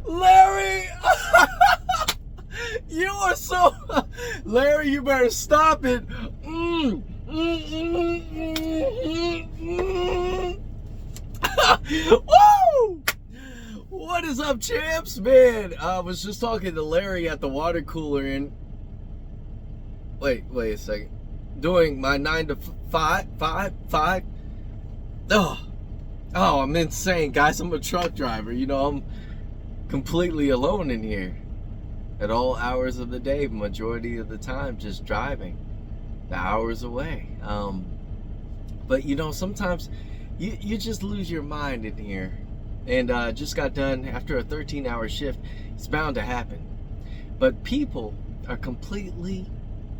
Larry, you are so... Larry, you better stop it. Woo! What is up, champs? Man, I was just talking to Larry at the water cooler and... Wait a second. Doing my 9 to 5. Oh, I'm insane, guys. I'm a truck driver. You know, I'm completely alone in here at all hours of the day, majority of the time, just driving the hours away. But you know, sometimes you just lose your mind in here. And just got done after a 13-hour shift. It's bound to happen. But people are completely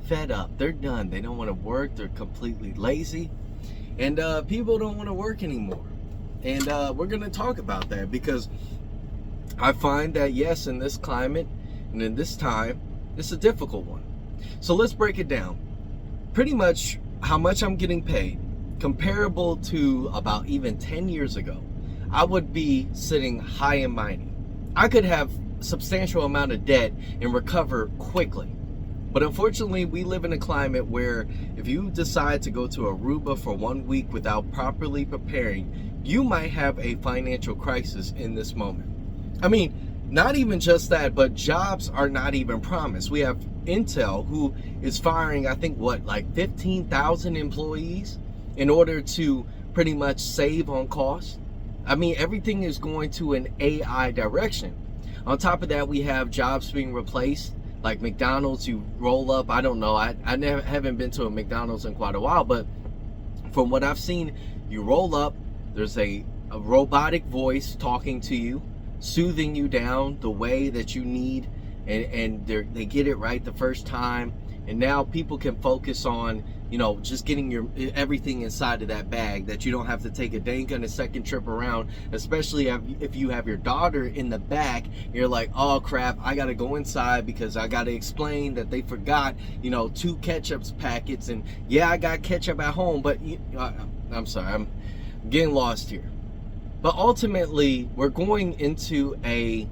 fed up. They're done. They don't want to work. They're completely lazy. And people don't want to work anymore. And we're going to talk about that, because I find that, yes, in this climate and in this time, it's a difficult one. So let's break it down. Pretty much how much I'm getting paid, comparable to about even 10 years ago, I would be sitting high and mighty. I could have a substantial amount of debt and recover quickly. But unfortunately, we live in a climate where if you decide to go to Aruba for 1 week without properly preparing, you might have a financial crisis in this moment. I mean, not even just that, but jobs are not even promised. We have Intel, who is firing, I think, like 15,000 employees in order to pretty much save on costs. I mean, everything is going to an AI direction. On top of that, we have jobs being replaced, like McDonald's. You roll up, I don't know, I haven't been to a McDonald's in quite a while, but from what I've seen, you roll up, there's a robotic voice talking to you, soothing you down the way that you need, and they get it right the first time. And now people can focus on, you know, just getting everything inside of that bag, that you don't have to take a dang on a second trip around, especially if you have your daughter in the back. You're like, oh crap, I gotta go inside because I gotta explain that they forgot, you know, 2 ketchup packets, and yeah, I got ketchup at home, but I'm sorry, I'm getting lost here. But ultimately, we're going into a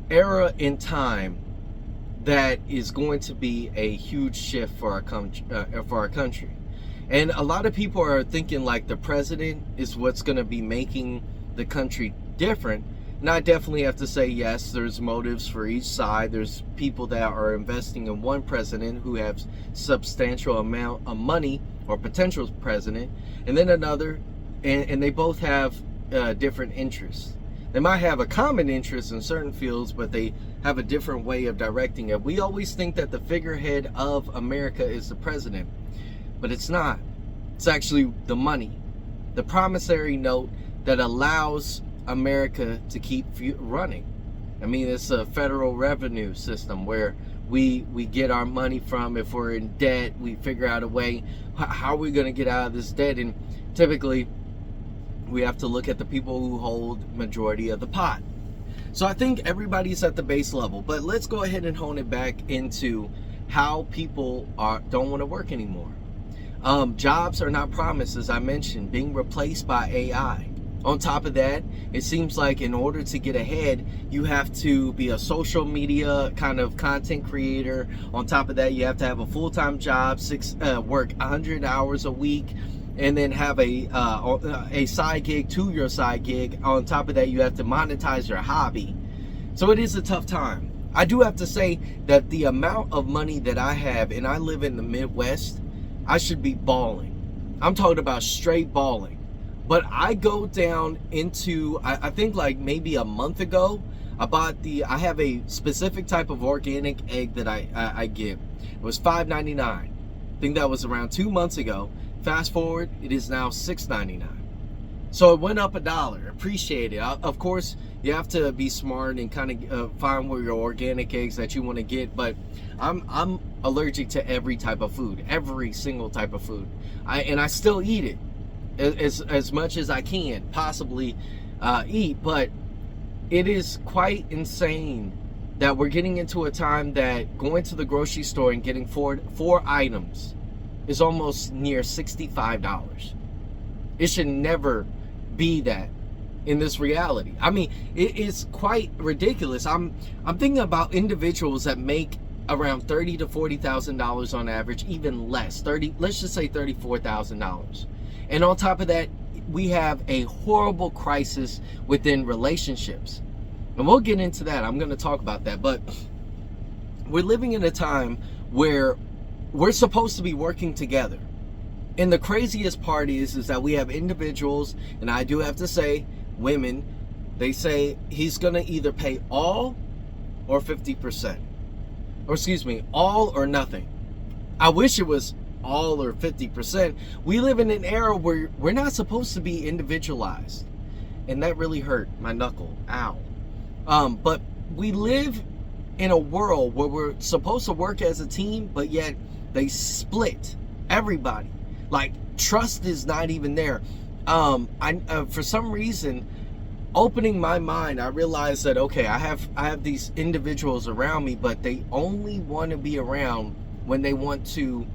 era in time that is going to be a huge shift for our country. And a lot of people are thinking like the president is what's going to be making the country different. And I definitely have to say, yes, there's motives for each side. There's people that are investing in one president who has substantial amount of money, or potential president, and then another, and they both have different interests. They might have a common interest in certain fields, but they have a different way of directing it. We always think that the figurehead of America is the president, but it's not. It's actually the money, the promissory note that allows America to keep running. I mean, it's a federal revenue system where we get our money from. If we're in debt, we figure out a way, how are we going to get out of this debt? And typically, we have to look at the people who hold majority of the pot. So I think everybody's at the base level, but let's go ahead and hone it back into how people don't want to work anymore. Jobs are not promised, as I mentioned, being replaced by AI. On top of that, it seems like in order to get ahead, you have to be a social media kind of content creator. On top of that, you have to have a full-time job, work 100 hours a week, and then have a side gig to your side gig. On top of that, you have to monetize your hobby. So it is a tough time. I do have to say that the amount of money that I have, and I live in the Midwest, I should be balling. I'm talking about straight balling. But I go down into, I think like maybe a month ago, I have a specific type of organic egg that I get. It was $5.99. I think that was around 2 months ago. Fast forward, it is now $6.99. So it went up $1. Appreciate it. Of course, you have to be smart and kind of find where your organic eggs that you want to get. But I'm allergic to every type of food, every single type of food. I still eat it as much as I can possibly eat. But it is quite insane that we're getting into a time that going to the grocery store and getting four items is almost near $65. It should never be that. in this reality. I mean, it's quite ridiculous. I'm thinking about individuals that make around $30,000 to $40,000 on average, even less. Let's just say $34,000. And on top of that, we have a horrible crisis within relationships. And we'll get into that. I'm going to talk about that. But we're living in a time where we're supposed to be working together. And the craziest part is that we have individuals, and I do have to say, women, they say he's going to either pay all or 50%. Or excuse me, all or nothing. I wish it was all or 50%. We live in an era where we're not supposed to be individualized. And that really hurt my knuckle. Ow. But we live in a world where we're supposed to work as a team, but yet they split everybody. Like, trust is not even there. For some reason, opening my mind, I realized that, okay, I have these individuals around me, but they only want to be around when they want to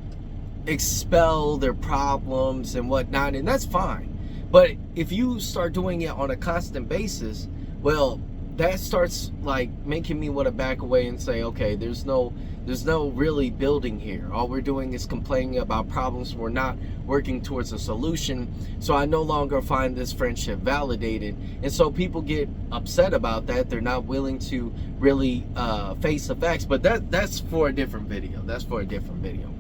expel their problems and whatnot, and that's fine. But if you start doing it on a constant basis, well, that starts like making me want to back away and say, okay, there's no really building here. All we're doing is complaining about problems. We're not working towards a solution. So I no longer find this friendship validated. And so people get upset about that. They're not willing to really face the facts. But that's for a different video. That's for a different video.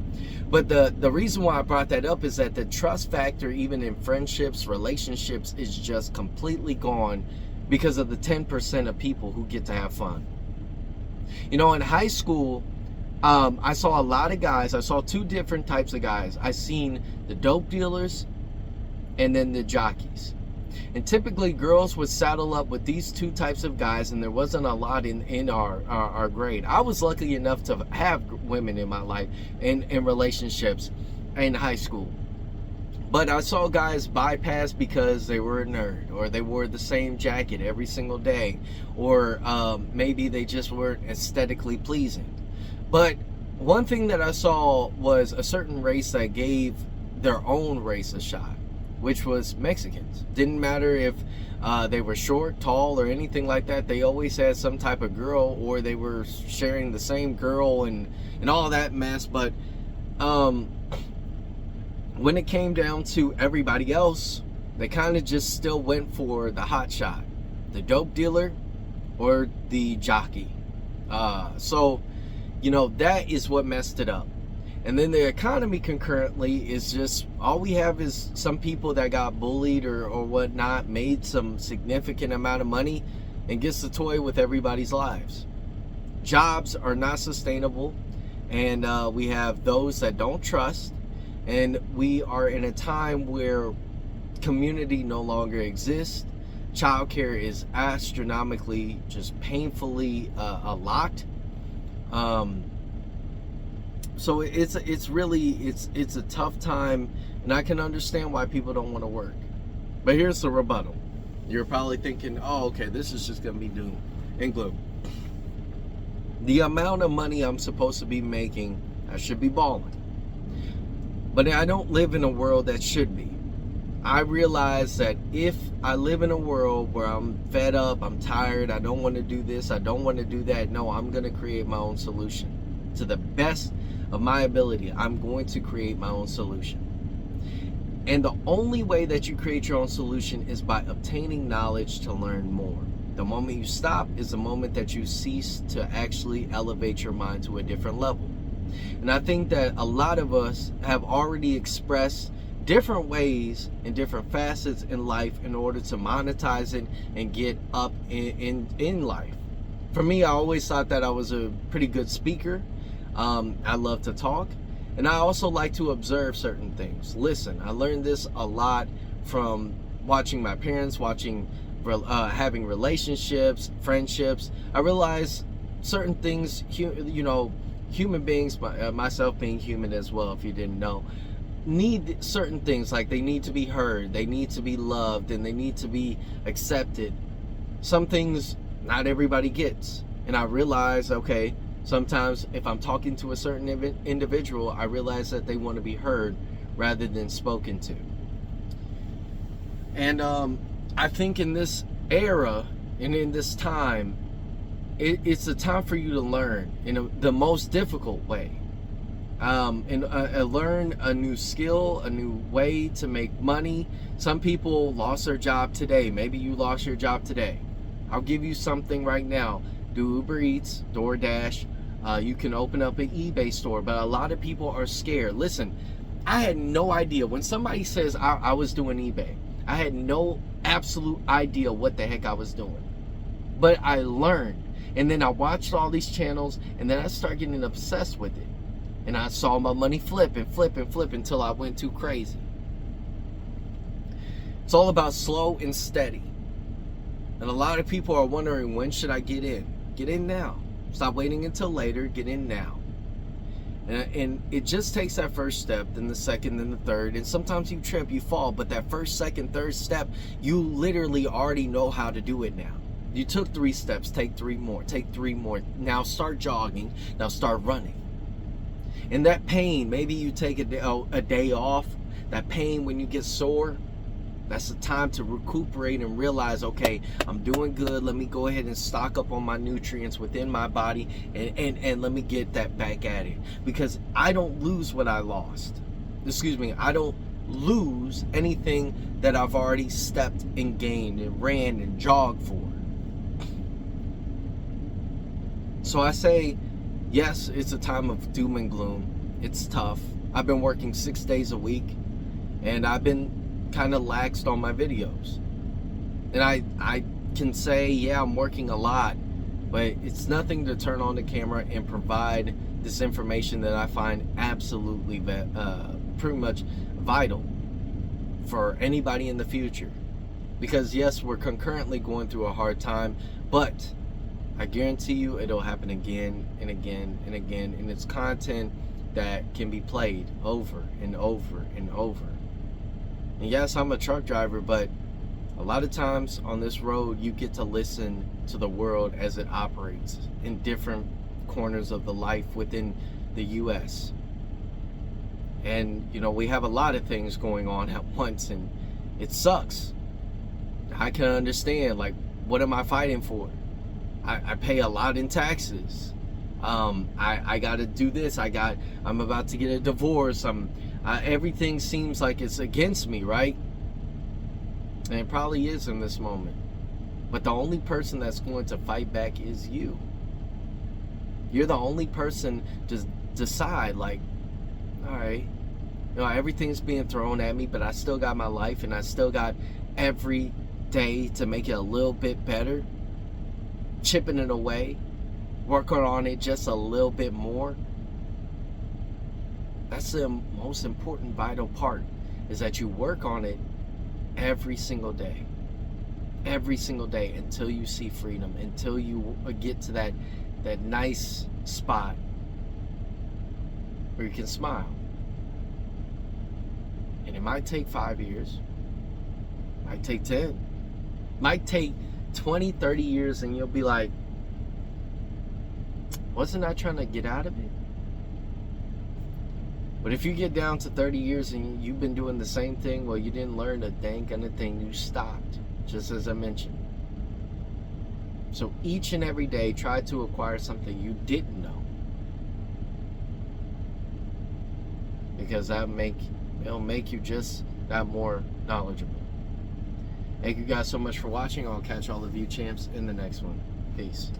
But the reason why I brought that up is that the trust factor, even in friendships, relationships, is just completely gone because of the 10% of people who get to have fun. You know, in high school, I saw a lot of guys. I saw two different types of guys. I seen the dope dealers and then the jockeys. And typically girls would saddle up with these two types of guys, and there wasn't a lot in our grade. I was lucky enough to have women in my life in relationships in high school. But I saw guys bypass because they were a nerd, or they wore the same jacket every single day, or maybe they just weren't aesthetically pleasing. But one thing that I saw was a certain race that gave their own race a shot, which was Mexicans. Didn't matter if they were short, tall, or anything like that. They always had some type of girl, or they were sharing the same girl and all that mess. But when it came down to everybody else, they kind of just still went for the hot shot, the dope dealer or the jockey. So, you know, that is what messed it up. And then the economy concurrently is just, all we have is some people that got bullied or whatnot, made some significant amount of money, and gets to toy with everybody's lives. Jobs are not sustainable, and we have those that don't trust. And we are in a time where community no longer exists. Childcare is astronomically, just painfully locked. So it's really a tough time, and I can understand why people don't want to work. But here's the rebuttal. You're probably thinking, oh, okay, this is just gonna be doom and gloom. The amount of money I'm supposed to be making, I should be balling. But I don't live in a world that should be. I realize that if I live in a world where I'm fed up, I'm tired, I don't want to do this, I don't want to do that, no, I'm going to create my own solution. To the best of my ability, I'm going to create my own solution. And the only way that you create your own solution is by obtaining knowledge to learn more. The moment you stop is the moment that you cease to actually elevate your mind to a different level. And I think that a lot of us have already expressed different ways and different facets in life in order to monetize it and get up in life. For me, I always thought that I was a pretty good speaker. I love to talk, and I also like to observe certain things. Listen, I learned this a lot from watching my parents, having relationships, friendships. I realized certain things, you know, human beings, myself being human as well, if you didn't know, need certain things. Like, they need to be heard, they need to be loved, and they need to be accepted. Some things not everybody gets. And I realize, okay, sometimes if I'm talking to a certain individual, I realize that they want to be heard rather than spoken to. And I think in this era and in this time, it's a time for you to learn in the most difficult way. And learn a new skill, a new way to make money. Some people lost their job today. Maybe you lost your job today. I'll give you something right now. Do Uber Eats, DoorDash. You can open up an eBay store, but a lot of people are scared. Listen, I had no idea. When somebody says I was doing eBay, I had no absolute idea what the heck I was doing. But I learned. And then I watched all these channels, and then I started getting obsessed with it. And I saw my money flip and flip and flip until I went too crazy. It's all about slow and steady. And a lot of people are wondering, when should I get in? Get in now. Stop waiting until later. Get in now. And it just takes that first step, then the second, then the third. And sometimes you trip, you fall. But that first, second, third step, you literally already know how to do it now. You took 3 steps. Take 3 more. Take 3 more. Now start jogging. Now start running. And that pain, maybe you take a day off. That pain when you get sore, that's the time to recuperate and realize, okay, I'm doing good. Let me go ahead and stock up on my nutrients within my body, and let me get that back at it. Because I don't lose what I lost. Excuse me, I don't lose anything that I've already stepped and gained and ran and jogged for. So I say, yes, it's a time of doom and gloom. It's tough. I've been working 6 days a week, and I've been kind of laxed on my videos. And I can say, yeah, I'm working a lot, but it's nothing to turn on the camera and provide this information that I find absolutely pretty much vital for anybody in the future. Because yes, we're concurrently going through a hard time, but I guarantee you it'll happen again and again and again, and it's content that can be played over and over and over. And yes, I'm a truck driver, but a lot of times on this road, you get to listen to the world as it operates in different corners of the life within the U.S. And, you know, we have a lot of things going on at once, and it sucks. I can understand, like, what am I fighting for? I pay a lot in taxes. I got to do this. I'm about to get a divorce. Everything seems like it's against me, right? And it probably is in this moment. But the only person that's going to fight back is you. You're the only person to decide, like, all right, you know, everything's being thrown at me, but I still got my life, and I still got every day to make it a little bit better. Chipping it away, working on it just a little bit more. That's the most important, vital part, is that you work on it every single day until you see freedom, until you get to that nice spot where you can smile. And it might take 5 years, might take 10, might take 20, 30 years, and you'll be like, wasn't I trying to get out of it? But if you get down to 30 years and you've been doing the same thing, well, you didn't learn a dang kind of thing. You stopped, just as I mentioned. So each and every day, try to acquire something you didn't know, because it'll make you just that more knowledgeable. Thank you guys so much for watching. I'll catch all of you champs in the next one. Peace.